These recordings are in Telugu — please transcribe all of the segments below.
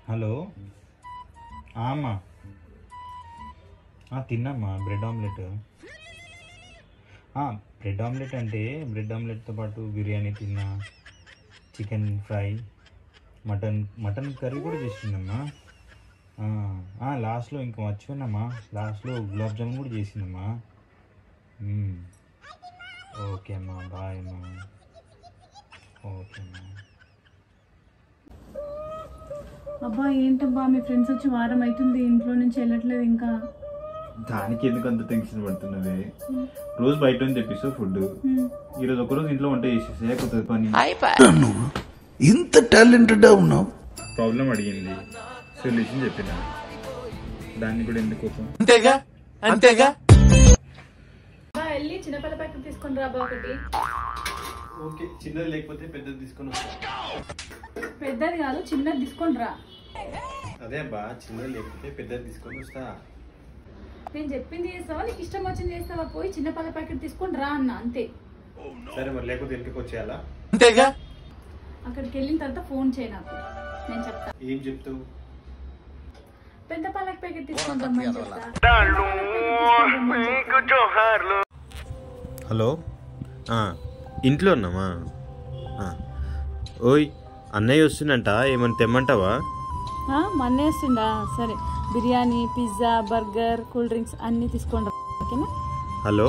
హలో అమ్మా తిన్నామ్మా బ్రెడ్ ఆమ్లెట్. బ్రెడ్ ఆమ్లెట్ అంటే బ్రెడ్ ఆమ్లెట్తో పాటు బిర్యానీ తిన్నా, చికెన్ ఫ్రై, మటన్ కర్రీ కూడా చేసిందమ్మా. లాస్ట్లో ఇంకా మర్చిపోయినమ్మా, లాస్ట్లో గులాబ్ జామున్ కూడా చేసిందమ్మా. ఓకే అమ్మా, బాయ్ అమ్మా. ఓకే అమ్మా. అబ్బా ఏంటబ్బా మీ ఫ్రెండ్స్ వచ్చి వారం అవుతుంది, ఇంట్లో నుంచి వెళ్ళట్లేదు ఇంకా. దానికి ఎందుకు అంత టెన్షన్ పడుతున్నది? రోజు బయట నుంచి తెప్పిస్తావు ఫుడ్, ఈరోజు ఒకరోజు ఇంట్లో వంట చేసేసి కొత్త పని. ఇంత టాలెంటెడ్ ఉన్నావు. ప్రాబ్లం అడిగింది, సొల్యూషన్ చెప్పిన, దాన్ని కూడా ఎందుకు కోపం? అంతేగా అంతేగా. వెళ్ళి చిన్నపిల్ల ప్యాకెట్ తీసుకొని రా బా ఒకటి. ఓకే, చిన్నది లేకపోతే పెద్దది తీసుకొని వస్తా. పెద్దది కాదు చిన్నది తీసుకొని రా. అదే అబ్బా, చిన్నది లేకపోతే పెద్దది తీసుకొని వస్తా. నేను చెప్పింది చేస్తావా, నీకు ఇష్టం వచ్చింది చేస్తావా? పోయి చిన్నపిల్ల ప్యాకెట్ తీసుకొని రా అన్న, అంతే. సరే మరి, లేకపోతే ఇంటికి వచ్చేయాలా? అంతేగా. అక్కడికి వెళ్ళిన తర్వాత ఫోన్ చేయి నాకు, నేను చెప్తా. ఏం చెప్తావు? పెద్ద పాలక ప్యాకెట్ తీసుకొని రమ్మని చెప్తా. హలో, ఇంట్లో ఉన్నామా? ఓయ్, అన్నయ్య వస్తున్నంట, ఏమన్నా తెమ్మంటావా? మన్నేస్తుండా? సరే, biryani, pizza, burger, cool drinks అన్నీ తీసుకోండి, ఓకేనా? హలో,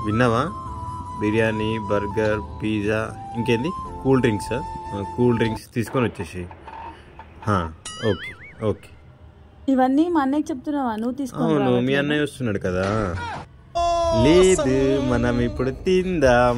విన్నావా? బిర్యానీ, బర్గర్, పిజ్జా, ఇంకేంది కూల్ డ్రింక్స్. కూల్ డ్రింక్స్ తీసుకొని వచ్చేసి. Okay okay. ఇవన్నీ మా అన్నయ్యకి చెప్తున్నావా? నువ్వు తీసుకో. అవును, మీ అన్నయ్య వస్తున్నాడు కదా. లేదు, మనం ఇప్పుడు తిందాం.